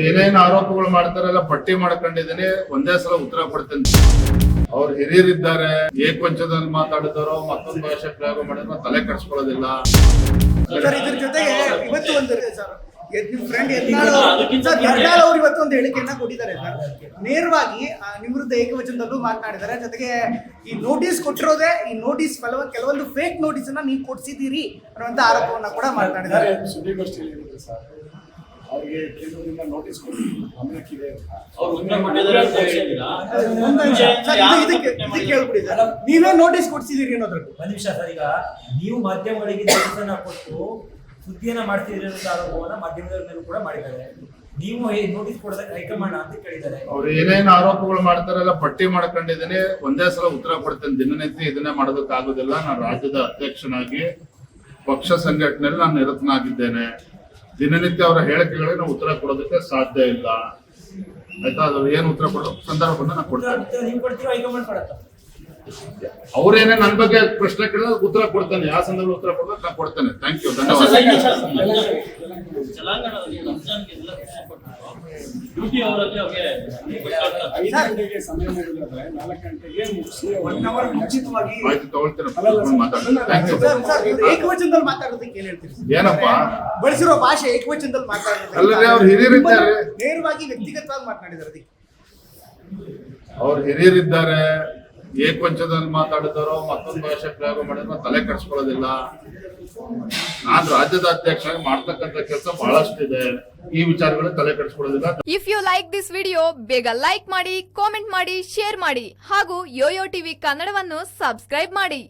ಏನೇನು ಆರೋಪಗಳು ಮಾಡ್ತಾರಲ್ಲ ಪಟ್ಟಿ ಮಾಡ್ಕೊಂಡಿದ್ದೀನಿ, ಒಂದೇ ಸಲ ಉತ್ತರ ಕೊಡ್ತೀನಿ. ಅವ್ರು ಹಿರಿಯರಿದ್ದಾರೆ, ಏಕವಂಚದಲ್ಲಿ ಮಾತಾಡಿದಾರೋ ಮತ್ತೊಂದು ಭಾಷೆ ಪ್ರಯೋಗ ಮಾಡಿದ್ರು ತಲೆ ಕೆಡಿಸ್ಕೊಳ್ಳೋದಿಲ್ಲ. ಸರ್ ಇದ್ರ ಜೊತೆಗೆ ಇವತ್ತು ಒಂದು ಸರ್ ನಿಮ್ ಫ್ರೆಂಡ್ ಯತ್ನಾಳ್ ಅವರು ಇವತ್ತು ಒಂದು ಹೇಳಿಕೆಯನ್ನ ಕೊಟ್ಟಿದ್ದಾರೆ ಸರ್. ನೇರವಾಗಿ ನಿಮ್ ವಿರುದ್ಧ ಏಕವಚನದಲ್ಲೂ ಮಾತನಾಡಿದ್ದಾರೆ. ಜೊತೆಗೆ ಈ ನೋಟಿಸ್ ಕೊಟ್ಟಿರೋದೇ ಈ ನೋಟಿಸ್ ಕೆಲವೊಂದು ಫೇಕ್ ನೋಟಿಸ್ ಅನ್ನ ನೀವು ಕೊಡ್ಸಿದ್ದೀರಿ ಅನ್ನುವಂತ ಆರೋಪವನ್ನ ಕೂಡ ಮಾತನಾಡಿದ್ದಾರೆ. ಸುದ್ದಿಗೋಷ್ಠಿಯಲ್ಲಿ ಹೇಳಿದ್ರು ಸರ್, ಅವ್ರಿಗೆ ಕೇಂದ್ರದಿಂದ ನೋಟಿಸ್ ಕೊಡಿ, ಗಮನಕ್ಕಿದೆ. ಕೇಳ್ಬಿಡಿ ಸರ್, ನೀವೇ ನೋಟಿಸ್ ಕೊಡ್ಸಿದ್ದೀರಿ ಅನ್ನೋದ್ರ ಒಂದ್ ನಿಮಿಷ ಸರ್. ಈಗ ನೀವು ಮಾಧ್ಯಮಗಳಿಗೆ ನೋಟಿಸನ್ನ ಕೊಟ್ಟು ಸುದ್ದಿಯನ್ನ ಮಾಡ್ತಿದ್ದೀರಿ ಅನ್ನೋ ಆರೋಪವನ್ನ ಮಾಧ್ಯಮದವ್ರ ಮೇಲೂ ಕೂಡ ಮಾಡಿದ್ದಾರೆ. ನೀವು ನೋಟಿಸ್ ಕೊಡೋದಕ್ಕೆ ಹೈಕಮಾಂಡ್ ಅಂತ ಕೇಳಿದ್ದಾರೆ. ಅವ್ರು ಏನೇನು ಆರೋಪಗಳು ಮಾಡ್ತಾರಲ್ಲ ಪಟ್ಟಿ ಮಾಡ್ಕೊಂಡಿದ್ದೀನಿ, ಒಂದೇ ಸಲ ಉತ್ತರ ಕೊಡ್ತೇನೆ. ದಿನನಿತ್ಯ ಇದನ್ನೇ ಮಾಡೋದಕ್ಕಾಗೋದಿಲ್ಲ. ನಾನು ರಾಜ್ಯದ ಅಧ್ಯಕ್ಷನಾಗಿ ಪಕ್ಷ ಸಂಘಟನೆಯಲ್ಲಿ ನಾನು ನಿರತನಾಗಿದ್ದೇನೆ. ದಿನನಿತ್ಯ ಅವರ ಹೇಳಿಕೆಗಳಿಗೆ ನಾವು ಉತ್ತರ ಕೊಡೋದಕ್ಕೆ ಸಾಧ್ಯ ಇಲ್ಲ. ಆಯ್ತಾ? ಅದು ಏನು ಉತ್ತರ ಕೊಡೋ ಸಂದರ್ಭವನ್ನು ನಾನು ಕೊಡ್ತೇನೆ. ನೀವು ಕೊಡ್ತೀರೋ ಹೈಕಮಾಂಡ್ ಕೊಡತ್ತ? ಅವ್ರೇನೇ ನನ್ನ ಬಗ್ಗೆ ಪ್ರಶ್ನೆ ಕೇಳಿದ್ರೆ ಉತ್ತರ ಕೊಡ್ತೇನೆ. ಯಾವ ಸಂದರ್ಭ ಉತ್ತರ ಕೊಡ್ಬೇಕು ನಾನು ಕೊಡ್ತೇನೆ. ಥ್ಯಾಂಕ್ ಯು, ಧನ್ಯವಾದ. ಸಮಯ ನೀಡಿದ್ರೆ 4 ಗಂಟೆಗೆ ಮುಗಿಸಿ ಮುಂಚಿತವಾಗಿ ಆಯ್ತು, ತಗೊಳ್ತೇನೆ. ಮಾತಾಡ್ತೀನಿ. Thank you. ಏಕವಚನದಲ್ಲಿ ಮಾತಾಡೋದಕ್ಕೆ ಏನ್ ಹೇಳ್ತೀರಿ? ಏನಪ್ಪಾ ಬಳಸಿರೋ ಭಾಷೆ ಏಕವಚನದಲ್ಲಿ ಮಾತಾಡೋದಕ್ಕೆ ಅಲ್ಲದೆ ಅವ್ರು ಹಿರಿಯರಿದ್ದಾರೆ, ನೇರವಾಗಿ ವ್ಯಕ್ತಿಗತವಾಗಿ ಮಾತನಾಡಿದ್ದಾರೆ. ಅದಕ್ಕೆ ಅವ್ರು ಹಿರಿಯರಿದ್ದಾರೆ, ಏಕವಂಚದಲ್ಲಿ ಮಾತಾಡಿದಾರೋ ಮತ್ತೊಂದು ಭಾಷೆ ಪ್ರಯೋಗ ಮಾಡಿದ್ರು ತಲೆ ಕೆಡಿಸ್ಕೊಳ್ಳೋದಿಲ್ಲ. ನಾನ್ ರಾಜ್ಯದ ಅಧ್ಯಕ್ಷರಾಗಿ ಮಾಡ್ತಕ್ಕಂಥ ಕೆಲಸ ಬಹಳಷ್ಟಿದೆ. ಈ ವಿಚಾರಗಳು ತಲೆ ಕೆಡಿಸ್ಕೊಳ್ಳೋದಿಲ್ಲ. If you like this video, ಬೇಗ ಲೈಕ್ ಮಾಡಿ, ಕಾಮೆಂಟ್ ಮಾಡಿ, ಶೇರ್ ಮಾಡಿ ಹಾಗೂ ಯೋಯೋ ಟಿವಿ ಕನ್ನಡವನ್ನು ಸಬ್ಸ್ಕ್ರೈಬ್ ಮಾಡಿ.